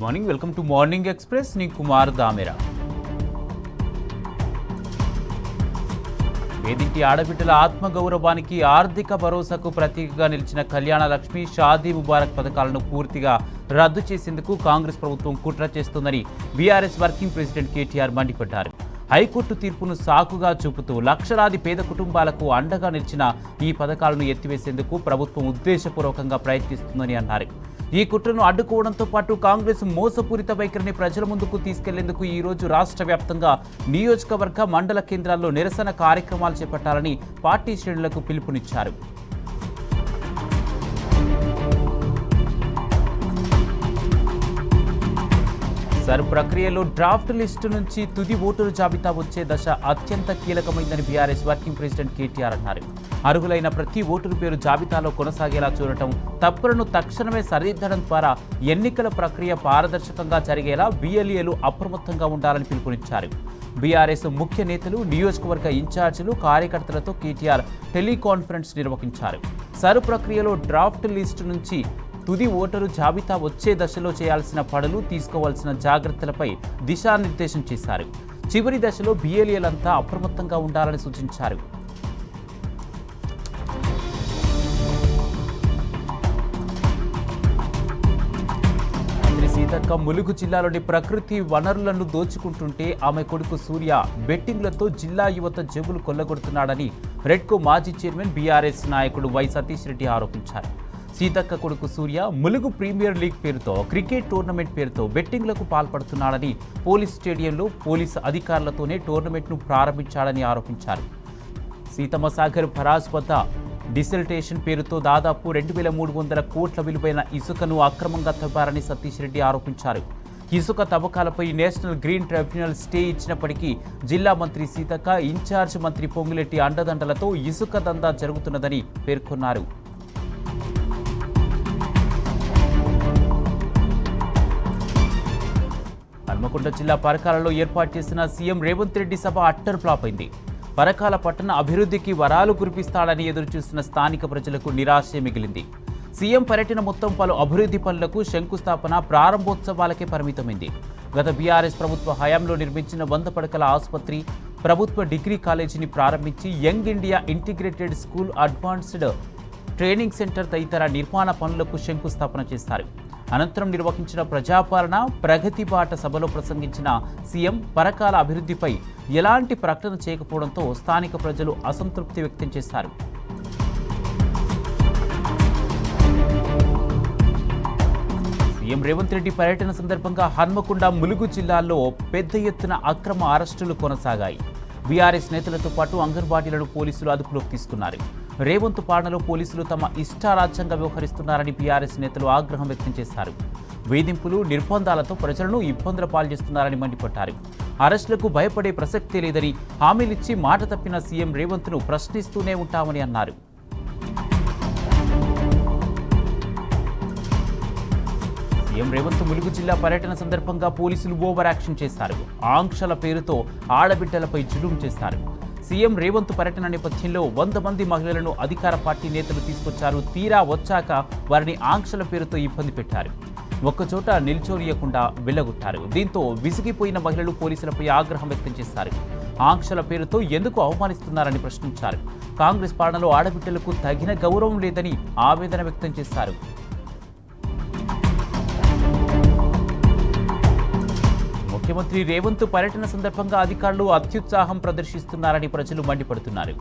Morning welcome to morning express ని కుమార్ దామెరా. పేదింటి ఆడబిడ్డల ఆత్మగౌరవానికి ఆర్థిక భరోసాకు ప్రతీకగా నిలిచిన కళ్యాణ లక్ష్మి షాదీ ముబారక్ పథకాలను పూర్తిగా రద్దు చేసేందుకు కాంగ్రెస్ ప్రభుత్వం కుట్ర చేస్తోందని బీఆర్ఎస్ వర్కింగ్ ప్రెసిడెంట్ కేటీఆర్ మండిపడ్డారు. హైకోర్టు తీర్పును సాకుగా చూపుతూ లక్షలాది పేద కుటుంబాలకు అండగా నిలిచిన ఈ పథకాలను ఎత్తివేసేందుకు ప్రభుత్వం ఉద్దేశపూర్వకంగా ప్రయత్నిస్తుందని అన్నారు. ఈ కుట్రను అడ్డుకోవడంతో పాటు కాంగ్రెస్ మోసపూరిత వైఖరిని ప్రజల ముందుకు తీసుకెళ్లేందుకు ఈ రోజు రాష్ట్ర వ్యాప్తంగా నియోజకవర్గ మండల కేంద్రాల్లో నిరసన కార్యక్రమాలు చేపట్టాలని పార్టీ శ్రేణులకు పిలుపునిచ్చారు. సర్ ప్రక్రియలో డ్రాఫ్ట్ లిస్టు నుంచి తుది ఓటరు జాబితా వచ్చే దశ అత్యంత కీలకమైందని బీఆర్ఎస్ వర్కింగ్ ప్రెసిడెంట్ కేటీఆర్ అన్నారు. అర్హులైన ప్రతి ఓటరు పేరు జాబితాలో కొనసాగేలా చూడటం, తప్పులను తక్షణమే సరిదిద్దడం ద్వారా ఎన్నికల ప్రక్రియ పారదర్శకంగా జరిగేలా బీఎల్ఏలు అప్రమత్తంగా ఉండాలని పిలుపునిచ్చారు. బీఆర్ఎస్ ముఖ్య నేతలు, నియోజకవర్గ ఇన్ఛార్జీలు, కార్యకర్తలతో కేటీఆర్ టెలికాన్ఫరెన్స్ నిర్వహించారు. సర్ ప్రక్రియలో డ్రాఫ్ట్ లిస్టు నుంచి తుది ఓటరు జాబితా వచ్చే దశలో చేయాల్సిన పనులు, తీసుకోవాల్సిన జాగ్రత్తలపై దిశానిర్దేశం చేశారు. చివరి దశలో బీఎల్ఏలంతా అప్రమత్తంగా ఉండాలని సూచించారు. మంత్రి సీతక్క ములుగు జిల్లాలోని ప్రకృతి వనరులను దోచుకుంటుంటే ఆమె కొడుకు సూర్య బెట్టింగ్లతో జిల్లా యువత జేబులు కొల్లగొడుతున్నాడని రెడ్కో మాజీ చైర్మన్ బీఆర్ఎస్ నాయకుడు వై సతీష్ రెడ్డి ఆరోపించారు. సీతక్క కొడుకు సూర్య ములుగు ప్రీమియర్ లీగ్ పేరుతో క్రికెట్ టోర్నమెంట్ పేరుతో బెట్టింగ్లకు పాల్పడుతున్నాడని, పోలీస్ స్టేడియంలో పోలీసు అధికారులతోనే టోర్నమెంట్ను ప్రారంభించాడని ఆరోపించారు. సీతమ్మ సాగర్ బరాజ్ వద్ద డిసల్టేషన్ పేరుతో దాదాపు 2300 కోట్ల విలువైన ఇసుకను అక్రమంగా తవ్వారని సతీష్ రెడ్డి ఆరోపించారు. ఇసుక తవ్వకాలపై నేషనల్ గ్రీన్ ట్రిబ్యునల్ స్టే ఇచ్చినప్పటికీ జిల్లా మంత్రి సీతక్క, ఇన్ఛార్జ్ మంత్రి పొంగులెట్టి అండదండలతో ఇసుక దందా జరుగుతున్నదని పేర్కొన్నారు. హన్మకొండ జిల్లా పరకాలలో ఏర్పాటు చేసిన సీఎం రేవంత్ రెడ్డి సభ అట్టర్ ఫ్లాప్ అయింది. పరకాల పట్టణ అభివృద్ధికి వరాలు కురిపిస్తాడని ఎదురుచూసిన స్థానిక ప్రజలకు నిరాశే మిగిలింది. సీఎం పర్యటన మొత్తం పలు అభివృద్ధి పనులకు శంకుస్థాపన, ప్రారంభోత్సవాలకే పరిమితమైంది. గత బీఆర్ఎస్ ప్రభుత్వ హయాంలో నిర్మించిన 100 పడకల ఆసుపత్రి, ప్రభుత్వ డిగ్రీ కాలేజీని ప్రారంభించి young India integrated school, advanced training centre తదితర నిర్మాణ పనులకు శంకుస్థాపన చేశారు. అనంతరం నిర్వహించిన ప్రజాపాలన ప్రగతి బాట సభలో ప్రసంగించిన సీఎం పరకాల అభివృద్ధిపై ఎలాంటి ప్రకటన చేయకపోవడంతో స్థానిక ప్రజలు అసంతృప్తి వ్యక్తం చేశారు. సీఎం రేవంత్ రెడ్డి పర్యటన సందర్భంగా హన్మకొండ, ములుగు జిల్లాల్లో పెద్ద ఎత్తున అక్రమ అరెస్టులు కొనసాగాయి. బీఆర్ఎస్ నేతలతో పాటు అంగన్వాడీలను పోలీసులు అదుపులోకి తీసుకున్నారు. రేవంత్ పాలనలో పోలీసులు తమ ఇష్టారాజ్యంగా వ్యవహరిస్తున్నారని బీఆర్ఎస్ నేతలు ఆగ్రహం వ్యక్తం చేశారు. వేధింపులు, నిర్బంధాలతో ప్రజలను ఇబ్బందుల పాల్చేస్తున్నారని మండిపడ్డారు. అరెస్టులకు భయపడే ప్రసక్తే లేదని హామీలిచ్చి మాట తప్పిన సీఎం రేవంత్ను ప్రశ్నిస్తూనే ఉంటామని అన్నారు. సీఎం రేవంత్ ములుగు జిల్లా పర్యటన సందర్భంగా పోలీసులు ఓవర్ యాక్షన్ చేశారు. ఆంక్షల పేరుతో ఆడబిడ్డలపై జులుం చేశారు. సీఎం రేవంత్ పర్యటన నేపథ్యంలో 100 మంది మహిళలను అధికార పార్టీ నేతలు తీసుకొచ్చారు. తీరా వచ్చాక వారిని ఆంక్షల పేరుతో ఇబ్బంది పెట్టారు. ఒక్కచోట నిల్చోనియకుండా వెళ్ళగొట్టారు. దీంతో విసిగిపోయిన మహిళలు పోలీసులపై ఆగ్రహం వ్యక్తం చేశారు. ఆంక్షల పేరుతో ఎందుకు అవమానిస్తున్నారని ప్రశ్నించారు. కాంగ్రెస్ పాలనలో ఆడబిడ్డలకు తగిన గౌరవం లేదని ఆవేదన వ్యక్తం చేశారు. ముఖ్యమంత్రి రేవంత్ పర్యటన సందర్భంగా అధికారులు అత్యుత్సాహం ప్రదర్శిస్తున్నారని ప్రజలు మండిపడుతున్నారు.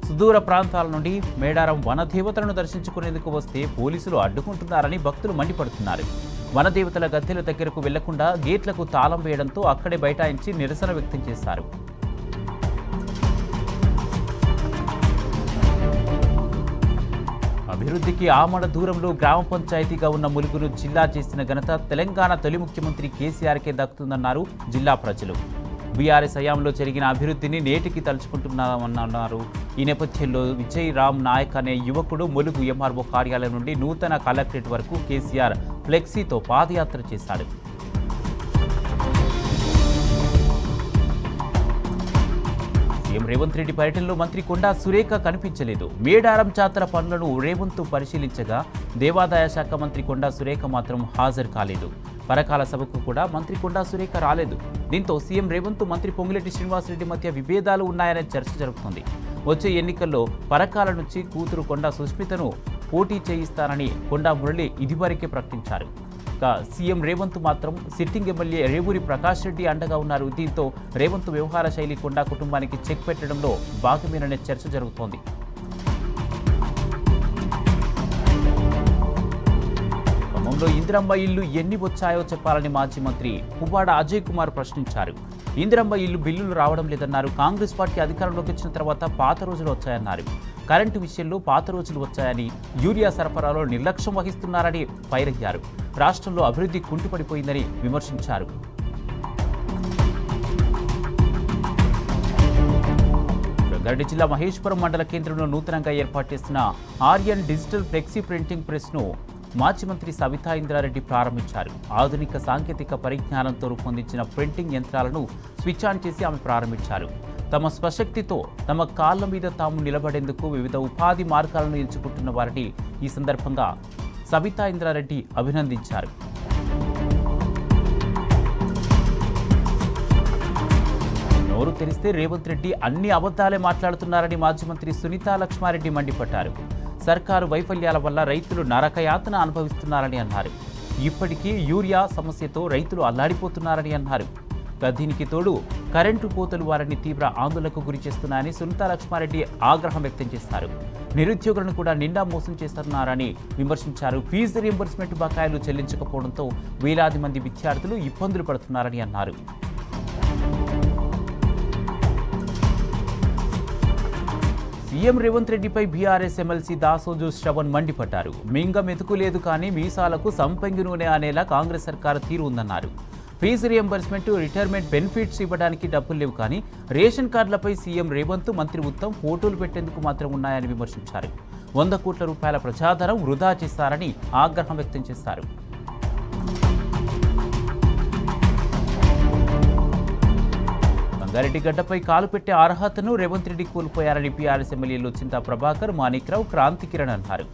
సుదూర ప్రాంతాల నుండి మేడారం వనదేవతలను దర్శించుకునేందుకు వస్తే పోలీసులు అడ్డుకుంటున్నారని భక్తులు మండిపడుతున్నారు. వనదేవతల గద్దెల దగ్గరకు వెళ్లకుండా గేట్లకు తాళం వేయడంతో అక్కడే బైఠాయించి నిరసన వ్యక్తం చేశారు. అభివృద్ధికి ఆమడ దూరంలో గ్రామ పంచాయతీగా ఉన్న ములుగును జిల్లా చేసిన ఘనత తెలంగాణ తొలి ముఖ్యమంత్రి కేసీఆర్కే దక్కుతుందన్నారు జిల్లా ప్రజలు. బీఆర్ఎస్ హయాంలో జరిగిన అభివృద్ధిని నేటికి తలుచుకుంటున్నామన్నారు. ఈ నేపథ్యంలో విజయ్ రామ్ నాయక్ అనే యువకుడు ములుగు ఎంఆర్ఓ కార్యాలయం నుండి నూతన కలెక్టరేట్ వరకు కేసీఆర్ ఫ్లెక్సీతో పాదయాత్ర చేశాడు. రేవంత్ రెడ్డి పర్యటనలో మంత్రి కొండా సురేఖ కనిపించలేదు. మేడారం జాతర పనులను రేవంత్ పరిశీలించగా దేవాదాయ శాఖ మంత్రి కొండా సురేఖ మాత్రం హాజరు కాలేదు. పరకాల సభకు కూడా మంత్రి కొండా సురేఖ రాలేదు. దీంతో సీఎం రేవంత్ మంత్రి పొంగులేటి శ్రీనివాసరెడ్డి మధ్య విభేదాలు ఉన్నాయనే చర్చ జరుగుతోంది. వచ్చే ఎన్నికల్లో పరకాల నుంచి కూతురు కొండా సుస్మితను పోటీ చేయిస్తానని కొండా మురళి ఇదివరకే ప్రకటించారు. సీఎం రేవంత్ మాత్రం సిట్టింగ్ ఎమ్మెల్యే రేవూరి ప్రకాష్ రెడ్డి అండగా ఉన్నారు. దీంతో రేవంత్ వ్యవహార శైలి కొండా కుటుంబానికి చెక్ పెట్టడంలో భాగమేననే చర్చ జరుగుతోంది. ఖమ్మంలో ఇందిరమ్మ ఇల్లు ఎన్ని వచ్చాయో చెప్పాలని మాజీ మంత్రి పువ్వాడ అజయ్ కుమార్ ప్రశ్నించారు. ఇందిరమ్మ ఇల్లు బిల్లులు రావడం లేదన్నారు. కాంగ్రెస్ పార్టీ అధికారంలోకి వచ్చిన తర్వాత పాత రోజులు వచ్చాయన్నారు. కరెంటు విషయంలో పాత రోజులు వచ్చాయని, యూరియా సరఫరాలో నిర్లక్ష్యం వహిస్తున్నారని ఫైర్ అయ్యారు. రాష్ట్రంలో అభివృద్ధి కుంటుపడిపోయిందని విమర్శించారు. రంగారెడ్డి జిల్లా మహేశ్వరం మండల కేంద్రంలో నూతనంగా ఏర్పాటు చేసిన ఆర్యన్ డిజిటల్ ఫ్లెక్సీ ప్రింటింగ్ ప్రెస్ను మాజీ మంత్రి సబితా ఇంద్రారెడ్డి ప్రారంభించారు. ఆధునిక సాంకేతిక పరిజ్ఞానంతో రూపొందించిన ప్రింటింగ్ యంత్రాలను స్విచ్ ఆన్ చేసి ఆమె ప్రారంభించారు. తమ స్వశక్తితో తమ కాళ్ల మీద తాము నిలబడేందుకు వివిధ ఉపాధి మార్గాలను ఎంచుకుంటున్న వారిని ఈ సందర్భంగా సబితా ఇంద్రారెడ్డి అభినందించారు. నోరు తెరిస్తే రేవంత్ రెడ్డి అన్ని అబద్ధాలే మాట్లాడుతున్నారని మాజీ మంత్రి సునీతా లక్ష్మారెడ్డి మండిపడ్డారు. సర్కారు వైఫల్యాల వల్ల రైతులు నరకయాతన అనుభవిస్తున్నారని అన్నారు. ఇప్పటికీ యూరియా సమస్యతో రైతులు అల్లాడిపోతున్నారని అన్నారు. దీనికి తోడు కరెంటు కోతలు వారిని తీవ్ర ఆందోళనకు గురి చేస్తున్నారని సునీతా లక్ష్మారెడ్డి ఆగ్రహం వ్యక్తం చేశారు. నిరుద్యోగులను కూడా నిండా మోసం చేస్తున్నారని విమర్శించారు. ఫీజు రీయింబర్స్మెంట్ బకాయిలు చెల్లించకపోవడంతో వేలాది మంది విద్యార్థులు ఇబ్బందులు పడుతున్నారని అన్నారు. సీఎం రేవంత్ రెడ్డిపై బీఆర్ఎస్ ఎమ్మెల్సీ దాసోజు శ్రవణ్ మండిపడ్డారు. మింగం ఎతుకులేదు కానీ మీసాలకు సంపంగి నూనె అనేలా కాంగ్రెస్ సర్కారు తీరు ఉందన్నారు. ఫీజు రియంబర్స్మెంట్, రిటైర్మెంట్ బెనిఫిట్స్ ఇవ్వడానికి డబ్బులు లేవు కానీ రేషన్ కార్డులపై సీఎం రేవంత్, మంత్రి ఉత్తమ్ ఫోటోలు పెట్టేందుకు మాత్రం ఉన్నాయని విమర్శించారు. 100 కోట్ల రూపాయల ప్రజాధనం వృధా చేస్తారని ఆగ్రహం వ్యక్తం చేశారు. రంగారెడ్డి గడ్డపై కాలు పెట్టే అర్హతను రేవంత్ రెడ్డి కోల్పోయారని బీఆర్ఎస్ ఎమ్మెల్యేలు చింతా ప్రభాకర్, మాణిక్రావు, క్రాంతి కిరణ్ అన్నారు.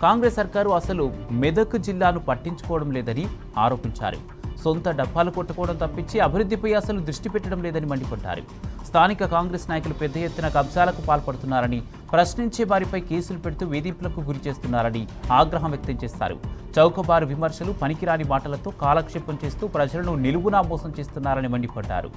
కాంగ్రెస్ సర్కారు అసలు మెదక్ జిల్లాను పట్టించుకోవడం లేదని ఆరోపించారు. సొంత డబ్బాలు కొట్టుకోవడం తప్పించి అభివృద్ధిపై అసలు దృష్టి పెట్టడం లేదని మండిపడ్డారు. స్థానిక కాంగ్రెస్ నాయకులు పెద్ద ఎత్తున కబ్జాలకు పాల్పడుతున్నారని, ప్రశ్నించే వారిపై కేసులు పెడుతూ వేధింపులకు గురి చేస్తున్నారని ఆగ్రహం వ్యక్తం చేశారు. చౌకబారు విమర్శలు, పనికిరాని మాటలతో కాలక్షేపం చేస్తూ ప్రజలను నిలువునా మోసం చేస్తున్నారని మండిపడ్డారు.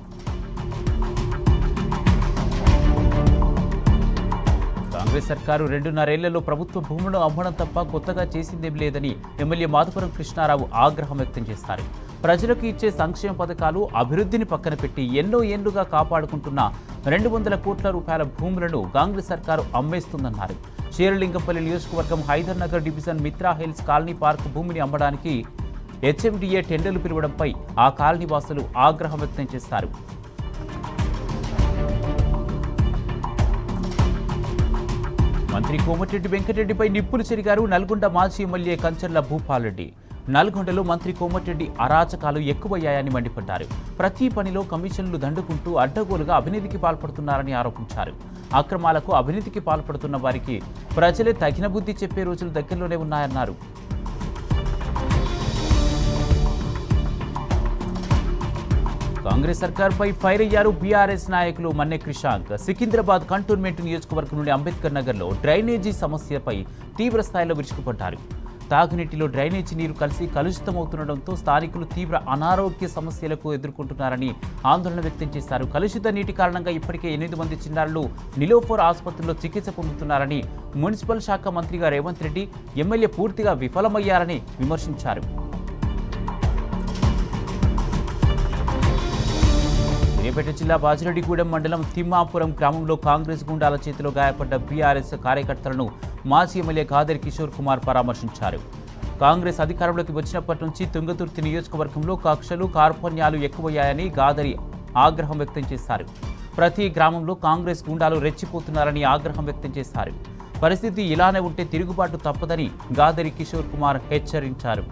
కాంగ్రెస్ సర్కారు 2.5 ఏళ్లలో ప్రభుత్వ భూములను అమ్మడం తప్ప కొత్తగా చేసిందేం లేదని ఎమ్మెల్యే మాధవరం కృష్ణారావు ఆగ్రహం వ్యక్తం చేశారు. ప్రజలకు ఇచ్చే సంక్షేమ పథకాలు, అభివృద్ధిని పక్కన పెట్టి ఎన్నో ఏళ్లుగా కాపాడుకుంటున్న 200 కోట్ల రూపాయల భూములను కాంగ్రెస్ సర్కారు అమ్మేస్తుందన్నారు. శేరలింగంపల్లి నియోజకవర్గం Hyder Nagar division Mitra Hills colony park భూమిని అమ్మడానికి హెచ్ఎండిఏ టెండర్లు పిలవడంపై ఆ కాలనీ వాసులు ఆగ్రహం వ్యక్తం చేశారు. మంత్రి కోమటిరెడ్డి వెంకటరెడ్డిపై నిప్పులు చెరిగారు నల్గొండ మాజీ ఎమ్మెల్యే కంచర్ల భూపాల్రెడ్డి. నల్గొండలో మంత్రి కోమటిరెడ్డి అరాచకాలు ఎక్కువయ్యాయని మండిపడ్డారు. ప్రతి పనిలో కమిషన్లు దండుకుంటూ అడ్డగోలుగా అవినీతికి పాల్పడుతున్నారని ఆరోపించారు. అక్రమాలకు, అవినీతికి పాల్పడుతున్న వారికి ప్రజలే తగిన బుద్ధి చెప్పే రోజులు దగ్గరలోనే ఉన్నాయన్నారు. కాంగ్రెస్ సర్కార్పై ఫైర్ అయ్యారు బీఆర్ఎస్ నాయకులు మన్నె క్రిషాంక్. సికింద్రాబాద్ కంటోన్మెంట్ నియోజకవర్గం నుండి అంబేద్కర్ నగర్లో డ్రైనేజీ సమస్యపై తీవ్ర స్థాయిలో విరుచుకుపడ్డారు. తాగునీటిలో డ్రైనేజీ నీరు కలిసి కలుషితమవుతుండటంతో స్థానికులు తీవ్ర అనారోగ్య సమస్యలకు ఎదుర్కొంటున్నారని ఆందోళన వ్యక్తం చేశారు. కలుషిత నీటి కారణంగా ఇప్పటికే 8 మంది చిన్నారులు నిలోఫర్ ఆసుపత్రిలో చికిత్స పొందుతున్నారని, మున్సిపల్ శాఖ మంత్రిగా రేవంత్ రెడ్డి, ఎమ్మెల్యే పూర్తిగా విఫలమయ్యారని విమర్శించారు. సూర్యాపేట జిల్లా బాజిరెడ్డిగూడెం మండలం తిమ్మాపురం గ్రామంలో కాంగ్రెస్ గుండాల చేతిలో గాయపడ్డ బీఆర్ఎస్ కార్యకర్తలను మాజీ ఎమ్మెల్యే గాదరి కిషోర్ కుమార్ పరామర్శించారు. కాంగ్రెస్ అధికారంలోకి వచ్చినప్పటి నుంచి తుంగతుర్తి నియోజకవర్గంలో కక్షలు, కార్పణ్యాలు ఎక్కువయ్యాయని గాదరి ఆగ్రహం వ్యక్తం చేశారు. ప్రతి గ్రామంలో కాంగ్రెస్ గుండాలు రెచ్చిపోతున్నారని ఆగ్రహం వ్యక్తం చేశారు. పరిస్థితి ఇలానే ఉంటే తిరుగుబాటు తప్పదని గాదరి కిషోర్ కుమార్ హెచ్చరించారు.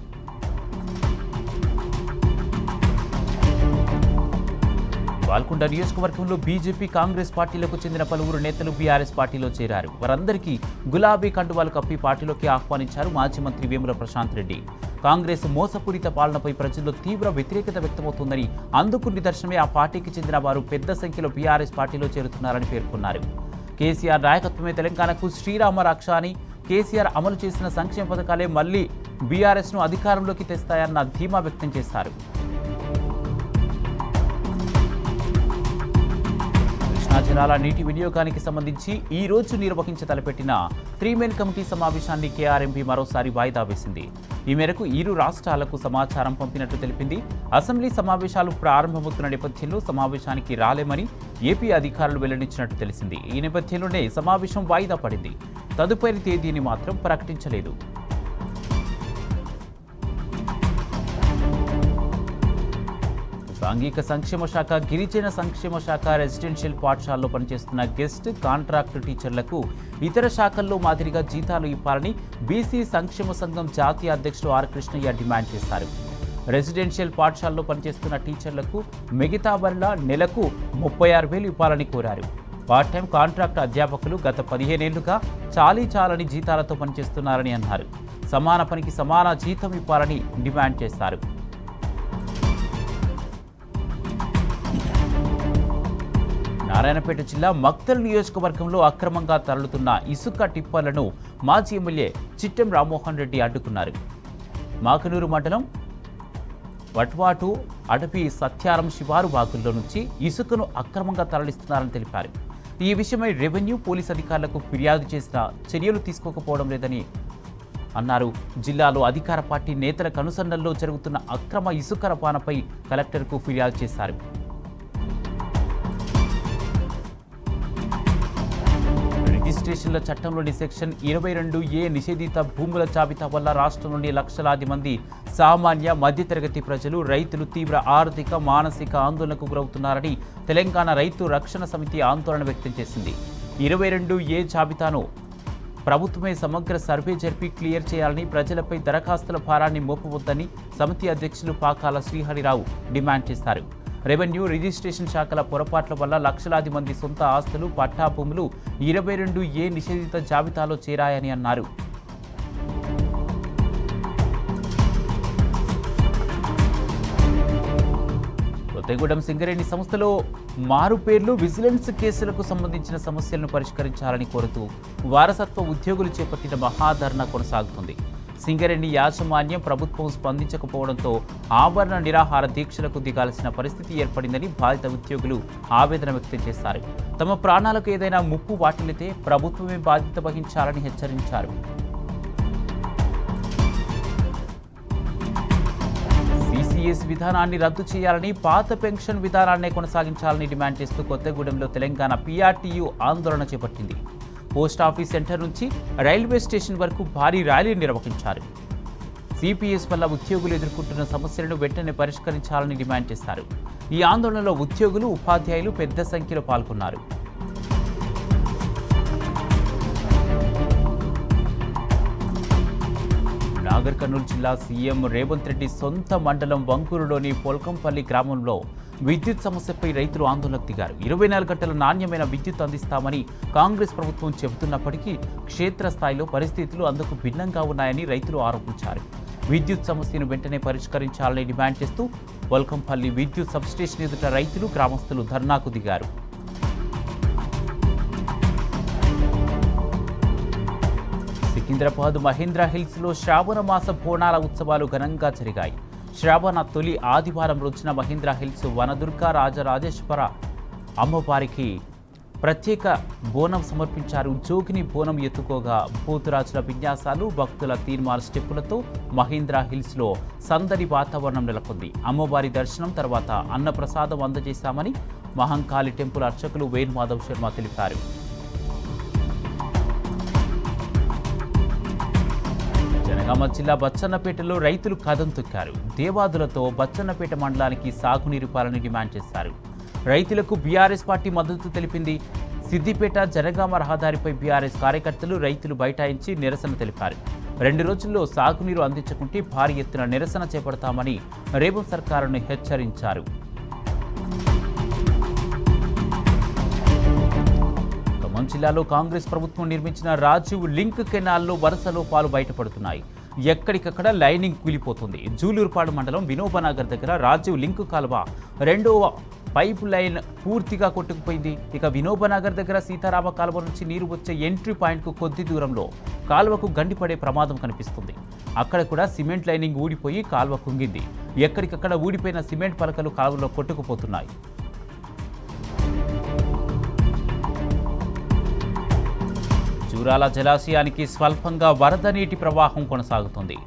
బాల్కొండ నియోజకవర్గంలో బీజేపీ కాంగ్రెస్ పార్టీలకు చెందిన పలువురు నేతలు బీఆర్ఎస్ పార్టీలో చేరారు. వారందరికీ గులాబీ కండువాలు కప్పి పార్టీలోకి ఆహ్వానించారు మాజీ మంత్రి వేముల ప్రశాంత్ రెడ్డి. కాంగ్రెస్ మోసపూరిత పాలనపై ప్రజల్లో తీవ్ర వ్యతిరేకత వ్యక్తమవుతోందని, అందుకు నిదర్శనమే ఆ పార్టీకి చెందిన వారు పెద్ద సంఖ్యలో బీఆర్ఎస్ పార్టీలో చేరుతున్నారని పేర్కొన్నారు. కేసీఆర్ నాయకత్వమే తెలంగాణకు శ్రీరామ రక్ష అని, కేసీఆర్ అమలు చేసిన సంక్షేమ పథకాలే మళ్లీ బీఆర్ఎస్ను అధికారంలోకి తెస్తాయన్న ధీమా వ్యక్తం చేశారు. జిల్లాల నీటి వినియోగానికి సంబంధించి ఈ రోజు నిర్వహించ తలపెట్టిన 3 కమిటీ సమావేశాన్ని కేఆర్ఎంపీ మరోసారి వాయిదా వేసింది. ఈ మేరకు ఇరు రాష్ట్రాలకు సమాచారం పంపినట్టు తెలిపింది. అసెంబ్లీ సమావేశాలు ప్రారంభమవుతున్న నేపథ్యంలో సమావేశానికి రాలేమని ఏపీ అధికారులు వెల్లడించినట్టు తెలిసింది. ఈ నేపథ్యంలోనే సమావేశం వాయిదా పడింది. తదుపరి తేదీని మాత్రం ప్రకటించలేదు. సాంఘిక సంక్షేమ శాఖ, గిరిజన సంక్షేమ శాఖ, రెసిడెన్షియల్ పాఠశాలలో పనిచేస్తున్న గెస్ట్, కాంట్రాక్ట్ టీచర్లకు ఇతర శాఖల్లో మాదిరిగా జీతాలు ఇవ్వాలని బీసీ సంక్షేమ సంఘం జాతీయ అధ్యక్షుడు ఆర్ కృష్ణయ్య డిమాండ్ చేశారు. రెసిడెన్షియల్ పాఠశాలలో పనిచేస్తున్న టీచర్లకు మిగతా వారిలా నెలకు 36,000 ఇవ్వాలని కోరారు. పార్ట్ టైం కాంట్రాక్ట్ అధ్యాపకులు గత 15 ఏళ్లుగా చాలని జీతాలతో పనిచేస్తున్నారని అన్నారు. సమాన పనికి సమాన జీతం ఇవ్వాలని డిమాండ్ చేశారు. నారాయణపేట జిల్లా మక్తల్ నియోజకవర్గంలో అక్రమంగా తరలుతున్న ఇసుక టిప్పర్లను మాజీ ఎమ్మెల్యే చిట్టెం రామ్మోహన్ రెడ్డి అడ్డుకున్నారు. మాకనూరు మండలం వట్వాటు అడపి సత్యారం శివారు వాగుల్లో నుంచి ఇసుకను అక్రమంగా తరలిస్తున్నారని తెలిపారు. ఈ విషయమై రెవెన్యూ, పోలీస్ అధికారులకు ఫిర్యాదు చేసినా చర్యలు తీసుకోకపోవడం లేదని అన్నారు. జిల్లాలో అధికార పార్టీ నేతల కనుసన్నల్లో జరుగుతున్న అక్రమ ఇసుక రవాణాపై కలెక్టర్కు ఫిర్యాదు చేశారు. రిజిస్ట్రేషన్ల చట్టంలోని సెక్షన్ 22A నిషేధిత భూముల జాబితా వల్ల రాష్ట్రంలోని లక్షలాది మంది సామాన్య, మధ్యతరగతి ప్రజలు, రైతులు తీవ్ర ఆర్థిక, మానసిక ఆందోళనకు గురవుతున్నారని తెలంగాణ రైతు రక్షణ సమితి ఆందోళన వ్యక్తం చేసింది. 22A జాబితాను ప్రభుత్వమే సమగ్ర సర్వే జరిపి క్లియర్ చేయాలని, ప్రజలపై దరఖాస్తుల భారాన్ని మోపవద్దని సమితి అధ్యక్షులు పాకాల శ్రీహరిరావు డిమాండ్ చేశారు. రెవెన్యూ, రిజిస్ట్రేషన్ శాఖల పొరపాట్ల వల్ల లక్షలాది మంది సొంత ఆస్తులు, పట్టా భూములు 22A నిషేధిత జాబితాలో చేరాయని అన్నారు. కొత్తగూడెం సింగరేణి సంస్థలో మారుపేర్లు, విజిలెన్స్ కేసులకు సంబంధించిన సమస్యలను పరిష్కరించాలని కోరుతూ వారసత్వ ఉద్యోగులు చేపట్టిన మహాధర్నా కొనసాగుతుంది. సింగరేణి యాజమాన్యం ప్రభుత్వం స్పందించకపోవడంతో ఆభరణ నిరాహార దీక్షలకు దిగాల్సిన పరిస్థితి ఏర్పడిందని బాధిత ఉద్యోగులు ఆవేదన వ్యక్తం చేశారు. తమ ప్రాణాలకు ఏదైనా ముప్పు వాటిల్లితే ప్రభుత్వమే బాధ్యత వహించాలని హెచ్చరించారు. సిసిఎస్ విధానాన్ని రద్దు చేయాలని, పాత పెన్షన్ విధానాన్నే కొనసాగించాలని డిమాండ్ చేస్తూ కొత్తగూడెంలో తెలంగాణ పీఆర్టీయూ ఆందోళన చేపట్టింది. పోస్టాఫీస్ సెంటర్ నుంచి రైల్వే స్టేషన్ వరకు భారీ ర్యాలీ నిర్వహించారు. సిపిఎస్ వల్ల ఉద్యోగులు ఎదుర్కొంటున్న సమస్యలను వెంటనే పరిష్కరించాలని డిమాండ్ చేశారు. ఈ ఆందోళనలో ఉద్యోగులు, ఉపాధ్యాయులు పెద్ద సంఖ్యలో పాల్గొన్నారు. నాగర్ కర్నూలు జిల్లా సీఎం రేవంత్ రెడ్డి సొంత మండలం వంకూరులోని పొల్కంపల్లి గ్రామంలో విద్యుత్ సమస్యపై రైతులు ఆందోళనకు దిగారు. 24 గంటల నాణ్యమైన విద్యుత్ అందిస్తామని కాంగ్రెస్ ప్రభుత్వం చెబుతున్నప్పటికీ క్షేత్రస్థాయిలో పరిస్థితులు అందుకు భిన్నంగా ఉన్నాయని రైతులు ఆరోపించారు. విద్యుత్ సమస్యను వెంటనే పరిష్కరించాలని డిమాండ్ చేస్తూ పొల్కంపల్లి విద్యుత్ సబ్స్టేషన్ ఎదుట రైతులు, గ్రామస్తులు ధర్నాకు దిగారు. సికింద్రాబాద్ మహేంద్ర హిల్స్లో శ్రావణ మాస బోనాల ఉత్సవాలు ఘనంగా జరిగాయి. శ్రావణ తొలి ఆదివారం రోజున మహేంద్ర హిల్స్ వనదుర్గ రాజరాజేశ్వర అమ్మవారికి ప్రత్యేక బోనం సమర్పించారు. జోగిని బోనం ఎత్తుకోగా పోతురాజుల విన్యాసాలు, భక్తుల తీర్మాల స్టెప్పులతో మహేంద్ర హిల్స్లో సందడి వాతావరణం నెలకొంది. అమ్మవారి దర్శనం తర్వాత అన్నప్రసాదం అందజేశామని మహంకాళి టెంపుల్ అర్చకులు వేణుమాధవ్ శర్మ తెలిపారు. జనగామ జిల్లా బచ్చన్నపేటలో రైతులు కదం తొక్కారు. దేవాదులతో బచ్చన్నపేట మండలానికి సాగునీరు పాలని డిమాండ్ చేశారు. రైతులకు బీఆర్ఎస్ పార్టీ మద్దతు తెలిపింది. సిద్దిపేట జనగామ రహదారిపై బీఆర్ఎస్ కార్యకర్తలు, రైతులు బైఠాయించి నిరసన తెలిపారు. 2 రోజుల్లో సాగునీరు అందించకుంటే భారీ ఎత్తున నిరసన చేపడతామని రేవంత్ సర్కారును హెచ్చరించారు. జిల్లాలో కాంగ్రెస్ ప్రభుత్వం నిర్మించిన రాజీవ్ లింక్ కెనాల్లో వరుస లోపాలు బయటపడుతున్నాయి. ఎక్కడికక్కడ లైనింగ్ కూలిపోతుంది. జూలూరుపాడు మండలం వినోబనగర్ దగ్గర రాజీవ్ లింక్ కాలువ రెండవ పైప్ లైన్ పూర్తిగా కొట్టుకుపోయింది. ఇక వినోబనగర్ దగ్గర సీతారామ కాలువ నుంచి నీరు వచ్చే ఎంట్రీ పాయింట్కు కొద్ది దూరంలో కాలువకు గండిపడే ప్రమాదం కనిపిస్తుంది. అక్కడ కూడా సిమెంట్ లైనింగ్ ఊడిపోయి కాలువ కుంగింది. ఎక్కడికక్కడ ఊడిపోయిన సిమెంట్ పలకలు కాలువలో కొట్టుకుపోతున్నాయి. జూరాల జలాశయానికి స్వల్పంగా వరద నీటి ప్రవాహం కొనసాగుతుంది.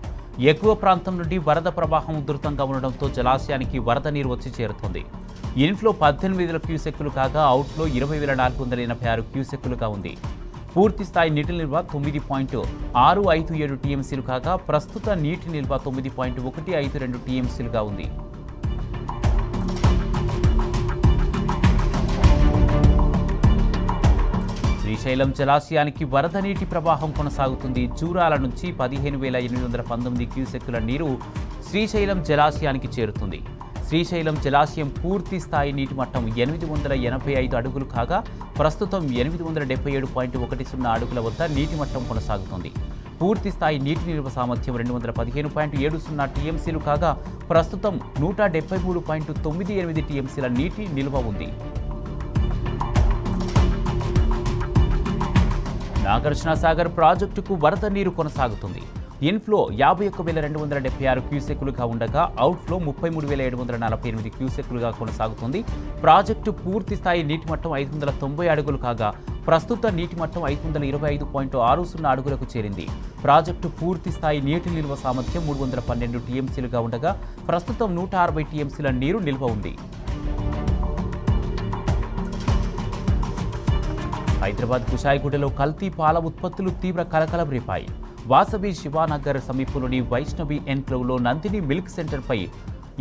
ఎక్కువ ప్రాంతం నుండి వరద ప్రవాహం ఉధృతంగా ఉండడంతో జలాశయానికి వరద నీరు వచ్చి చేరుతుంది. ఇన్ఫ్లో 18,000 క్యూసెక్కులు కాగా అవుట్లో 20,486 క్యూసెక్కులుగా ఉంది. పూర్తి స్థాయి నీటి నిల్వ 9.657 టీఎంసీలు కాగా ప్రస్తుత నీటి నిల్వ 9.152 టీఎంసీలుగా ఉంది. శ్రీశైలం జలాశయానికి వరద నీటి ప్రవాహం కొనసాగుతుంది. జూరాల నుంచి 15,819 క్యూసెక్కుల నీరు శ్రీశైలం జలాశయానికి చేరుతుంది. శ్రీశైలం జలాశయం పూర్తి స్థాయి నీటి మట్టం 885 అడుగులు కాగా ప్రస్తుతం 877.10 అడుగుల వద్ద నీటి మట్టం కొనసాగుతుంది. పూర్తి స్థాయి నీటి నిల్వ సామర్థ్యం 215.70 టీఎంసీలు కాగా ప్రస్తుతం 173.98 టీఎంసీల నీటి నిల్వ ఉంది. నాగార్జున సాగర్ ప్రాజెక్టుకు వరద నీరు కొనసాగుతుంది. ఇన్ఫ్లో 51,276 క్యూసెక్కులుగా ఉండగా అవుట్ఫ్లో 33,748 క్యూసెక్కులుగా కొనసాగుతుంది. ప్రాజెక్టు పూర్తి స్థాయి నీటి మట్టం 590 అడుగులు కాగా ప్రస్తుత నీటి మట్టం 525.60 అడుగులకు చేరింది. ప్రాజెక్టు పూర్తి స్థాయి నీటి నిల్వ సామర్థ్యం 312 టీఎంసీలుగా ఉండగా ప్రస్తుతం 160 టీఎంసీల నీరు నిల్వ ఉంది. హైదరాబాద్ కుషాయిగూడలో కల్తీ పాల ఉత్పత్తులు తీవ్ర కలకలం రేపాయి. వాసవి శివానగర్ సమీపంలోని వైష్ణవి ఎన్క్లేవ్లో నందిని మిల్క్ సెంటర్పై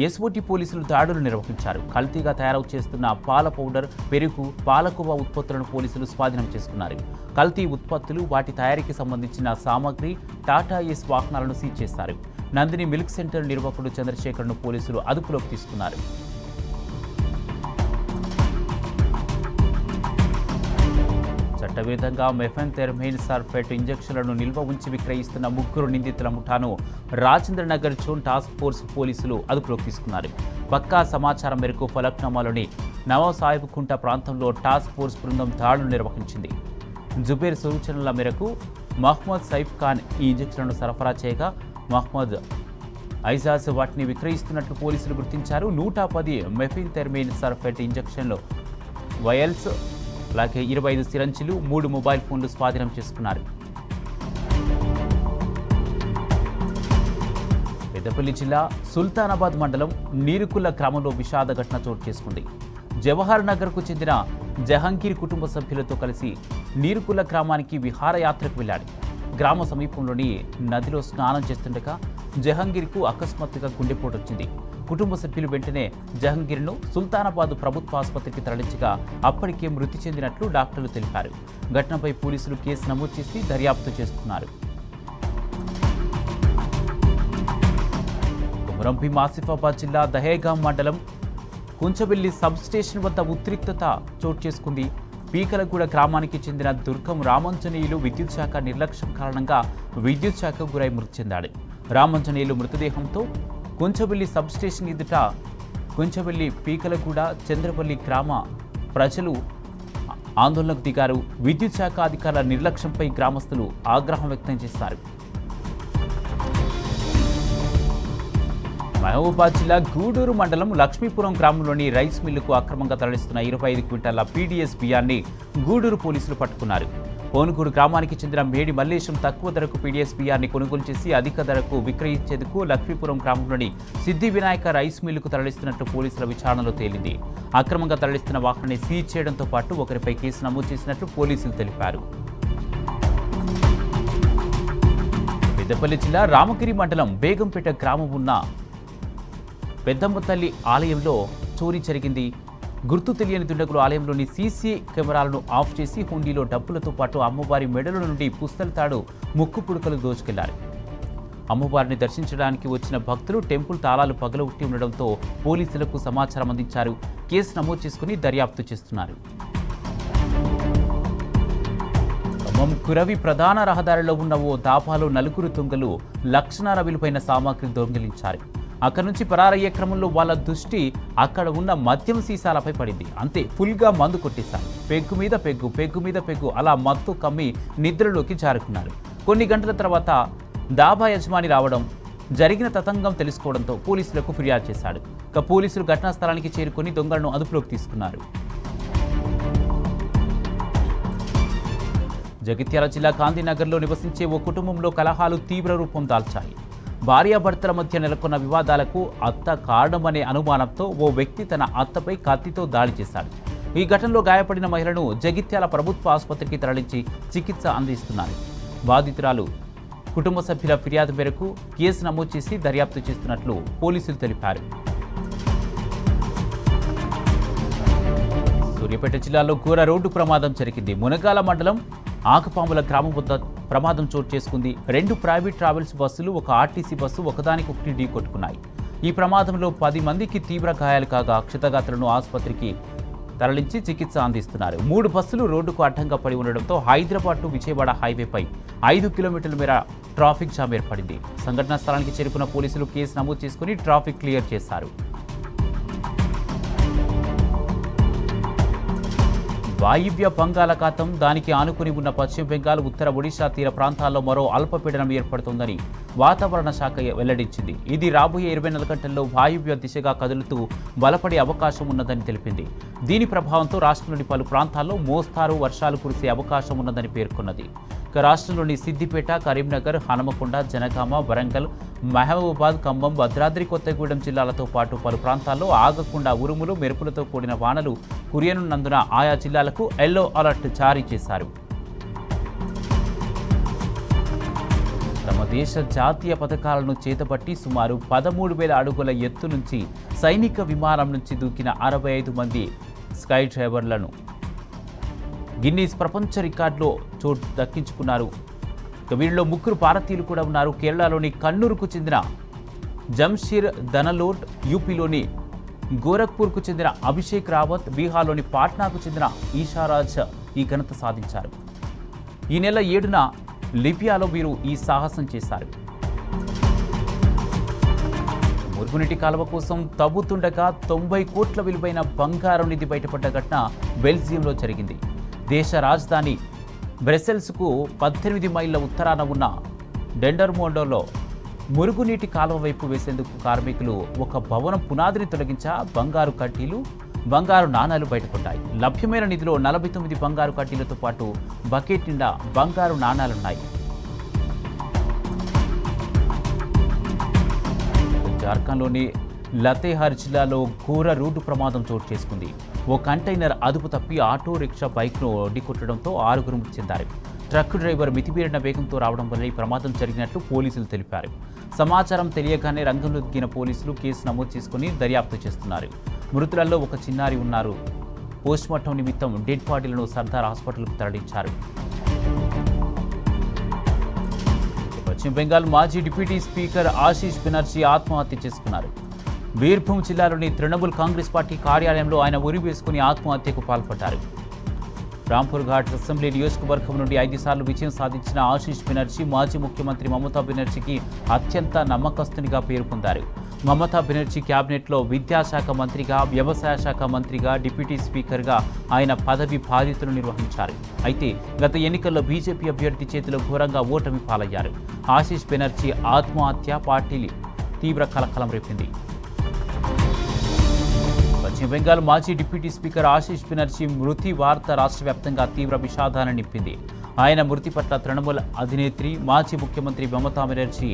ఎస్ఓటీ పోలీసులు దాడులు నిర్వహించారు. కల్తీగా తయారు చేస్తున్న పాల పౌడర్, పెరుగు, పాలకోవా ఉత్పత్తులను పోలీసులు స్వాధీనం చేసుకున్నారు. కల్తీ ఉత్పత్తులు, వాటి తయారీకి సంబంధించిన సామగ్రి, టాటా ఏస్ వాహనాలను సీజ్ చేశారు. నందిని మిల్క్ సెంటర్ నిర్వాహకుడు చంద్రశేఖర్ను పోలీసులు అదుపులోకి తీసుకున్నారు. చట్టవిరుద్ధంగా మెఫెన్థెరమైన్ సల్ఫేట్ ఇంజెక్షన్లను నిల్వ ఉంచి విక్రయిస్తున్న 3 నిందితుల ముఠాను రాజేంద్రనగర్ జోన్ టాస్క్ ఫోర్స్ పోలీసులు అదుపులోకి తీసుకున్నారు. పక్కా సమాచారం మేరకు ఫలక్నామాలోని నవాసాహిబ్కుంట ప్రాంతంలో టాస్క్ ఫోర్స్ బృందం దాడులు నిర్వహించింది. జుబేర్ సూచనల మేరకు మహ్మద్ సైఫ్ ఖాన్ ఈ ఇంజెక్షన్లను సరఫరా చేయగా మహ్మద్ ఐజాజ్ వాటిని విక్రయిస్తున్నట్లు పోలీసులు గుర్తించారు. 110 మెఫెన్థెరమైన్ సల్ఫేట్ ఇంజెక్షన్లు వయల్స్, అలాగే 25 సిరంజిలు, 3 మొబైల్ ఫోన్లు స్వాధీనం చేసుకున్నారు. పెద్దపల్లి జిల్లా సుల్తానాబాద్ మండలం నీరుకుల్ల గ్రామంలో విషాద ఘటన చోటు చేసుకుంది. జవహర్ నగర్కు చెందిన జహంగీర్ కుటుంబ సభ్యులతో కలిసి నీరుకుల్ల గ్రామానికి విహారయాత్రకు వెళ్ళాడు. గ్రామ సమీపంలోని నదిలో స్నానం చేస్తుండగా జహంగీర్కు అకస్మాత్తుగా గుండెపోటు వచ్చింది. కుటుంబ సభ్యులు వెంటనే జహంగీర్ను సుల్తానాబాద్ ప్రభుత్వ ఆసుపత్రికి తరలించగా అప్పటికే మృతి చెందినట్లు డాక్టర్లు తెలిపారు. ఘటనపై పోలీసులు కేసు నమోదు చేసి దర్యాప్తు చేస్తున్నారు. కొమరం భీం ఆసిఫాబాద్ జిల్లా దహేగాం మండలం కుంచబెల్లి సబ్ స్టేషన్ వద్ద ఉద్రిక్తత చోటు చేసుకుంది. పీకలగూడ గ్రామానికి చెందిన దుర్గం రామాంజనేయులు విద్యుత్ శాఖ నిర్లక్ష్యం కారణంగా విద్యుత్ శాఖకు గురై మృతి చెందాడు. రామాంజనేయులు మృతదేహంతో కుంచబెల్లి సబ్ స్టేషన్ ఎదుట కుంచబెల్లి, పీకలగూడ, చంద్రపల్లి గ్రామ ప్రజలు ఆందోళనకు దిగారు. విద్యుత్ శాఖ అధికారుల నిర్లక్ష్యంపై గ్రామస్తులు ఆగ్రహం వ్యక్తం చేశారు. మహబూబాబాద్ జిల్లా గూడూరు మండలం లక్ష్మీపురం గ్రామంలోని రైస్ మిల్లుకు అక్రమంగా తరలిస్తున్న 25 క్వింటాల పీడీఎస్ బియ్యాన్ని గూడూరు పోలీసులు పట్టుకున్నారు. పోనుగూడు గ్రామానికి చెందిన మేడి మల్లేశం తక్కువ ధరకు పీడీఎస్ బియ్యాన్ని కొనుగోలు చేసి అధిక ధరకు విక్రయించేందుకు లక్ష్మీపురం గ్రామంలోని సిద్ధి వినాయక రైస్ మిల్లుకు తరలిస్తున్నట్టు పోలీసుల విచారణలో తేలింది. అక్రమంగా తరలిస్తున్న వాహనాన్ని సీజ్ చేయడంతో పాటు ఒకరిపై కేసు నమోదు చేసినట్లు పోలీసులు తెలిపారు. పెద్దపల్లి జిల్లా రామగిరి మండలం బేగంపేట గ్రామం ఉన్న పెద్దమ్మ తల్లి ఆలయంలో చోరీ జరిగింది. గుర్తు తెలియని దుండగులు ఆలయంలోని సీసీ కెమెరాలను ఆఫ్ చేసి హుండీలో డబ్బులతో పాటు అమ్మవారి మెడల నుండి పుస్తల తాడు, ముక్కు పుడకలు దోచుకెళ్లారు. అమ్మవారిని దర్శించడానికి వచ్చిన భక్తులు టెంపుల్ తాళాలు పగలగొట్టి ఉండడంతో పోలీసులకు సమాచారం అందించారు. కేసు నమోదు చేసుకుని దర్యాప్తు చేస్తున్నారు. ఖమ్మం కురవి ప్రధాన రహదారిలో ఉన్న ఓ దాబాలో నలుగురు దొంగలు లక్షణాల విలువైన సామాగ్రి దొంగిలించారు. అక్కడి నుంచి పరారయ్యే క్రమంలో వాళ్ళ దృష్టి అక్కడ ఉన్న మద్యం సీసాలపై పడింది. అంతే, ఫుల్గా మందు కొట్టేశారు. పెగ్గు మీద పెగ్గు, పెగ్గు మీద పెగ్గు, అలా మత్తు కమ్మి నిద్రలోకి జారుకున్నారు. కొన్ని గంటల తర్వాత దాబా యజమాని రావడం, జరిగిన తతంగం తెలుసుకోవడంతో పోలీసులకు ఫిర్యాదు చేశాడు. ఇక పోలీసులు ఘటనా స్థలానికి చేరుకుని దొంగలను అదుపులోకి తీసుకున్నారు. జగిత్యాల జిల్లా గాంధీనగర్లో నివసించే ఓ కుటుంబంలో కలహాలు తీవ్ర రూపం దాల్చాయి. భార్యాభర్తల మధ్య నెలకొన్న వివాదాలకు అత్త కారణమనే అనుమానంతో ఓ వ్యక్తి తన అత్తపై కత్తితో దాడి చేశాడు. ఈ ఘటనలో గాయపడిన మహిళను జగిత్యాల ప్రభుత్వ ఆసుపత్రికి తరలించి చికిత్స అందిస్తున్నారు. బాధితురాలు కుటుంబ సభ్యుల ఫిర్యాదు మేరకు కేసు నమోదు చేసి దర్యాప్తు చేస్తున్నట్లు పోలీసులు తెలిపారు. సూర్యాపేట జిల్లాలో ఘోర రోడ్డు ప్రమాదం జరిగింది. మునగాల మండలం ఆకుపాముల గ్రామం వద్ద ప్రమాదం చోటు చేసుకుంది. 2 ప్రైవేట్ ట్రావెల్స్ బస్సులు, ఒక ఆర్టీసీ బస్సు ఒకదానికొకటి ఢీకొట్టుకున్నాయి. ఈ ప్రమాదంలో 10 మందికి తీవ్ర గాయాలు కాగా క్షతగాత్రులను ఆసుపత్రికి తరలించి చికిత్స అందిస్తున్నారు. 3 బస్సులు రోడ్డుకు అడ్డంగా పడి ఉండడంతో హైదరాబాద్ టు విజయవాడ హైవేపై 5 కిలోమీటర్ల మేర ట్రాఫిక్ జామ్ ఏర్పడింది. సంఘటనా స్థలానికి చేరుకున్న పోలీసులు కేసు నమోదు చేసుకుని ట్రాఫిక్ క్లియర్ చేశారు. వాయువ్య బంగాళాఖాతం, దానికి ఆనుకుని ఉన్న పశ్చిమ బెంగాల్, ఉత్తర ఒడిశా తీర ప్రాంతాల్లో మరో అల్పపీడనం ఏర్పడుతోందని వాతావరణ శాఖ వెల్లడించింది. ఇది రాబోయే 24 గంటల్లో వాయువ్య దిశగా కదులుతూ బలపడే అవకాశం ఉన్నదని తెలిపింది. దీని ప్రభావంతో రాష్ట్రంలోని పలు ప్రాంతాల్లో మోస్తారు వర్షాలు కురిసే అవకాశం ఉన్నదని పేర్కొన్నది. ఇక రాష్ట్రంలోని సిద్దిపేట, కరీంనగర్, హనుమకొండ, జనగామ, వరంగల్, మహబూబాబాద్, ఖమ్మం, భద్రాద్రి కొత్తగూడెం జిల్లాలతో పాటు పలు ప్రాంతాల్లో ఆగకుండా ఉరుములు, మెరుపులతో కూడిన వానలు కురియనున్నందున ఆయా జిల్లాలకు ఎల్లో అలర్ట్ జారీ చేశారు. తమ దేశ జాతీయ పథకాలను చేతబట్టి సుమారు 13,000 అడుగుల ఎత్తు నుంచి సైనిక విమానం నుంచి దూకిన 65 మంది స్కై డ్రైవర్లను గిన్నీస్ ప్రపంచ రికార్డులో చోటు దక్కించుకున్నారు. వీరిలో 3 భారతీయులు కూడా ఉన్నారు. కేరళలోని కన్నూరుకు చెందిన జంషీర్ ధనలోట్, యూపీలోని గోరఖ్పూర్కు చెందిన అభిషేక్ రావత్, బీహార్లోని పాట్నాకు చెందిన ఈషారాజ్ ఈ ఘనత సాధించారు. ఈ నెల 7న లిబియాలో వీరు ఈ సాహసం చేశారు. మురుగునీటి కాలువ కోసం తవ్వుతుండగా 90 కోట్ల విలువైన బంగారం నిధి బయటపడ్డ ఘటన బెల్జియంలో జరిగింది. దేశ రాజధాని బ్రసెల్స్కు 18 మైళ్ళ ఉత్తరాన ఉన్న డెండర్మోండోలో మురుగునీటి కాలువ వైపు వేసేందుకు కార్మికులు ఒక భవనం పునాదిని తొలగించా బంగారు కడ్డీలు, బంగారు నాణాలు బయటపడ్డాయి. లభ్యమైన నిధిలో 49 బంగారు కడ్డీలతో పాటు బకెట్ నిండా బంగారు నాణాలున్నాయి. జార్ఖండ్లోని లతేహార్ జిల్లాలో ఘోర రోడ్డు ప్రమాదం చోటు చేసుకుంది. ఓ కంటైనర్ అదుపు తప్పి ఆటో రిక్షా బైక్ను ఢీకొట్టడంతో 6 మృతి చెందారు. ట్రక్ డ్రైవర్ మితిమీరిన వేగంతో రావడం వల్ల ఈ ప్రమాదం జరిగినట్లు పోలీసులు తెలిపారు. సమాచారం తెలియగానే రంగంలో దిగిన పోలీసులు కేసు నమోదు చేసుకుని దర్యాప్తు చేస్తున్నారు. మృతులలో ఒక చిన్నారి ఉన్నారు. పోస్టుమార్టం నిమిత్తం డెడ్ బాడీలను సర్దార్ హాస్పిటల్కు తరలించారు. పశ్చిమ బెంగాల్ మాజీ డిప్యూటీ స్పీకర్ ఆశీష్ బెనర్జీ ఆత్మహత్య చేసుకున్నారు. బీర్భూమ్ జిల్లాలోని తృణమూల్ కాంగ్రెస్ పార్టీ కార్యాలయంలో ఆయన ఉరి వేసుకుని ఆత్మహత్యకు పాల్పడ్డారు. రాంపూర్ ఘాట్ అసెంబ్లీ నియోజకవర్గం నుండి 5 సార్లు విజయం సాధించిన ఆశీష్ బెనర్జీ మాజీ ముఖ్యమంత్రి మమతా బెనర్జీకి అత్యంత నమ్మకస్తునిగా పేరు పొందారు. మమతా బెనర్జీ క్యాబినెట్లో విద్యాశాఖ మంత్రిగా, వ్యవసాయ శాఖ మంత్రిగా, డిప్యూటీ స్పీకర్గా ఆయన పదవి బాధ్యతలు నిర్వహించారు. అయితే గత ఎన్నికల్లో బీజేపీ అభ్యర్థి చేతిలో ఘోరంగా ఓటమి పాలయ్యారు. ఆశీష్ బెనర్జీ ఆత్మహత్య పార్టీని తీవ్ర కలకలం రేపింది. పశ్చిమ బెంగాల్ మాజీ డిప్యూటీ స్పీకర్ ఆశీష్ బెనర్జీ మృతి వార్త రాష్ట్ర వ్యాప్తంగా తీవ్ర విషాదాన్ని నింపింది. ఆయన మృతి పట్ల తృణమూల్ అధినేత్రి, మాజీ ముఖ్యమంత్రి మమతా బెనర్జీ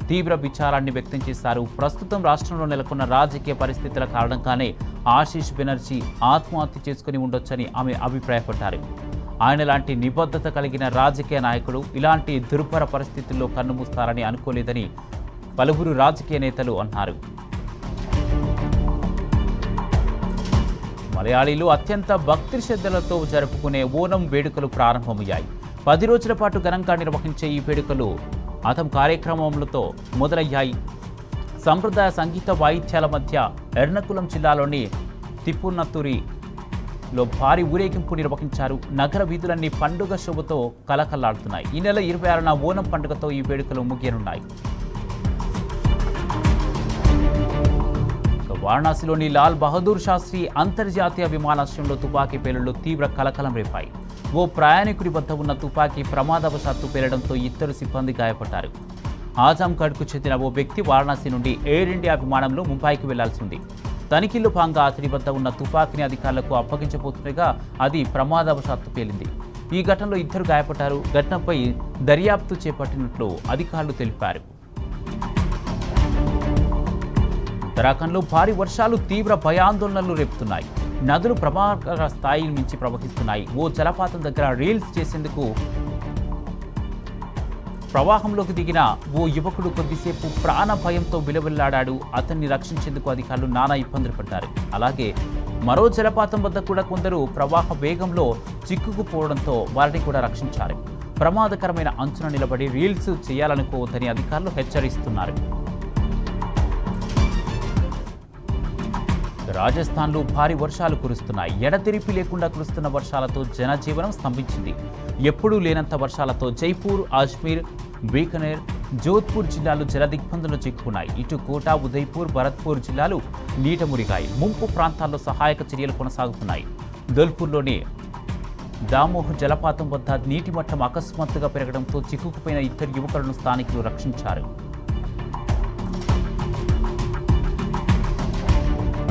తీవ్ర విచారాన్ని వ్యక్తం చేశారు. ప్రస్తుతం రాష్ట్రంలో నెలకొన్న రాజకీయ పరిస్థితుల కారణంగానే ఆశీష్ బెనర్జీ ఆత్మహత్య చేసుకుని ఉండొచ్చని ఆమె అభిప్రాయపడ్డారు. ఆయన లాంటి నిబద్ధత కలిగిన రాజకీయ నాయకుడు ఇలాంటి దుర్భర పరిస్థితుల్లో కన్నుమూస్తారని అనుకోలేదని పలువురు రాజకీయ నేతలు అన్నారు. మలయాళీలు అత్యంత భక్తి శ్రద్ధలతో జరుపుకునే ఓనం వేడుకలు ప్రారంభమయ్యాయి. 10 రోజుల పాటు ఘనంగా నిర్వహించే ఈ వేడుకలు అతం కార్యక్రమములతో మొదలయ్యాయి. సంప్రదాయ సంగీత వాయిద్యాల మధ్య ఎర్నకులం జిల్లాలోని తిప్పునత్తూరి లో భారీ ఊరేగింపు నిర్వహించారు. నగర వీధులన్నీ పండుగ శోభతో కలకల్లాడుతున్నాయి. ఈ నెల 26న ఓనం పండుగతో ఈ వేడుకలు ముగియనున్నాయి. వారణాసిలోని లాల్ బహదూర్ శాస్త్రి అంతర్జాతీయ విమానాశ్రయంలో తుపాకీ పేలుళ్లు తీవ్ర కలకలం రేపాయి. ఓ ప్రయాణికుడి వద్ద ఉన్న తుపాకీ ప్రమాదవశాత్తు పేలడంతో ఇద్దరు సిబ్బంది గాయపడ్డారు. ఆజంగఢ్కు చెందిన ఓ వ్యక్తి వారణాసి నుండి ఎయిర్ ఇండియా విమానంలో ముంబైకి వెళ్లాల్సి ఉంది. తనిఖీల్లో భాగంగా అతడి వద్ద ఉన్న తుపాకీని అధికారులకు అప్పగించబోతుండగా అది ప్రమాదవశాత్తు పేలింది. ఈ ఘటనలో ఇద్దరు గాయపడ్డారు. ఘటనపై దర్యాప్తు చేపట్టినట్లు అధికారులు తెలిపారు. ఉత్తరాఖండ్లో భారీ వర్షాలు తీవ్ర భయాందోళనలు రేపుతున్నాయి. నదులు ప్రమాదకర స్థాయి మించి ప్రవహిస్తున్నాయి. ఓ జలపాతం దగ్గర రీల్స్ చేసేందుకు ప్రవాహంలోకి దిగిన ఓ యువకుడు కొద్దిసేపు ప్రాణ భయంతో విలవిల్లాడాడు. అతన్ని రక్షించేందుకు అధికారులు నానా ఇబ్బందులు పడ్డారు. అలాగే మరో జలపాతం వద్ద కూడా కొందరు ప్రవాహ వేగంలో చిక్కుకుపోవడంతో వారిని కూడా రక్షించారు. ప్రమాదకరమైన అంచున నిలబడి రీల్స్ చేయాలనుకోవద్దని అధికారులు హెచ్చరిస్తున్నారు. రాజస్థాన్లో భారీ వర్షాలు కురుస్తున్నాయి. ఎడతెరిపి లేకుండా కురుస్తున్న వర్షాలతో జనజీవనం స్తంభించింది. ఎప్పుడూ లేనంత వర్షాలతో జైపూర్, అజ్మీర్, బీకనేర్, జోధ్పూర్ జిల్లాలు జలదిగ్బంధంలో చిక్కుకున్నాయి. ఇటు కోటా, ఉదయ్పూర్, భరత్పూర్ జిల్లాలు నీట మునిగాయి. ముంపు ప్రాంతాల్లో సహాయక చర్యలు కొనసాగుతున్నాయి. ధోల్పూర్లోని దామోహ్ జలపాతం వద్ద నీటి మట్టం అకస్మాత్తుగా పెరగడంతో చిక్కుకుపోయిన ఇద్దరు యువకులను స్థానికులు రక్షించారు.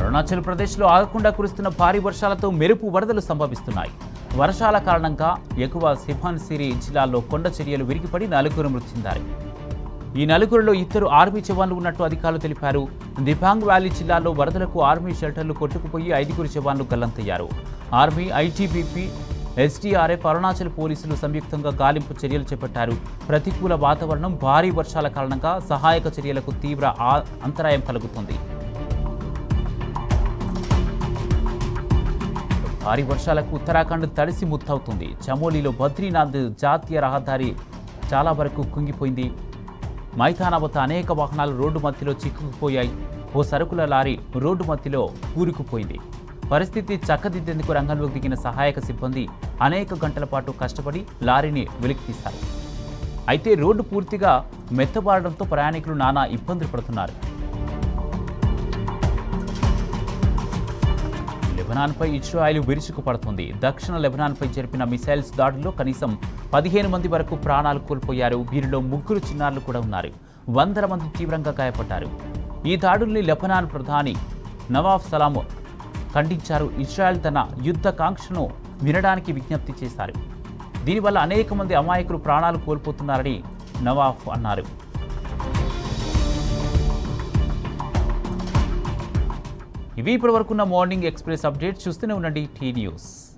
అరుణాచల్ ప్రదేశ్లో ఆగకుండా కురుస్తున్న భారీ వర్షాలతో మెరుపు వరదలు సంభవిస్తున్నాయి. వర్షాల కారణంగా ఎగువ సిఫాన్సిరి జిల్లాలో కొండ చర్యలు విరిగిపడి 4 మృతి చెందారు. ఈ 4లో ఇద్దరు ఆర్మీ జవాన్లు ఉన్నట్టు అధికారులు తెలిపారు. దిబాంగ్ వ్యాలీ జిల్లాలో వరదలకు ఆర్మీ షెల్టర్లు కొట్టుకుపోయి 5 జవాన్లు గల్లంతయ్యారు. ఆర్మీ, ఐటీబీపీ, ఎస్డీఆర్ఎఫ్, అరుణాచల్ పోలీసులు సంయుక్తంగా గాలింపు చర్యలు చేపట్టారు. ప్రతికూల వాతావరణం, భారీ వర్షాల కారణంగా సహాయక చర్యలకు తీవ్ర అంతరాయం కలుగుతుంది. భారీ వర్షాలకు ఉత్తరాఖండ్ తడిసి ముత్తవుతుంది. చమోలీలో బద్రీనాథ్ జాతీయ రహదారి చాలా వరకు కుంగిపోయింది. మైథానా వద్ద అనేక వాహనాలు రోడ్డు మధ్యలో చిక్కుకుపోయాయి. ఓ సరుకుల లారీ రోడ్డు మధ్యలో కూరుకుపోయింది. పరిస్థితి చక్కదిద్దేందుకు రంగంలోకి దిగిన సహాయక సిబ్బంది అనేక గంటల పాటు కష్టపడి లారీని వెలికితీశారు. అయితే రోడ్డు పూర్తిగా మెత్తబారడంతో ప్రయాణికులు నానా ఇబ్బందులు పడుతున్నారు. లెబనాన్పై ఇజ్రాయెల్ విరుచుకుపడుతుంది. దక్షిణ లెబనాన్పై జరిపిన మిసైల్స్ దాడుల్లో కనీసం 15 మంది వరకు ప్రాణాలు కోల్పోయారు. వీరిలో 3 చిన్నారులు కూడా ఉన్నారు. 100 మంది తీవ్రంగా గాయపడ్డారు. ఈ దాడుల్ని లెబనాన్ ప్రధాని నవాఫ్ సలాం ఖండించారు. ఇజ్రాయెల్ తన యుద్ధ కాంక్షను వినడానికి విజ్ఞప్తి చేశారు. దీనివల్ల అనేక మంది అమాయకులు ప్రాణాలు కోల్పోతున్నారని నవాఫ్ అన్నారు. ఇవి ఇప్పటివరకున్న మార్నింగ్ ఎక్స్ప్రెస్ అప్డేట్స్. చూస్తూనే ఉండండి టీ న్యూస్.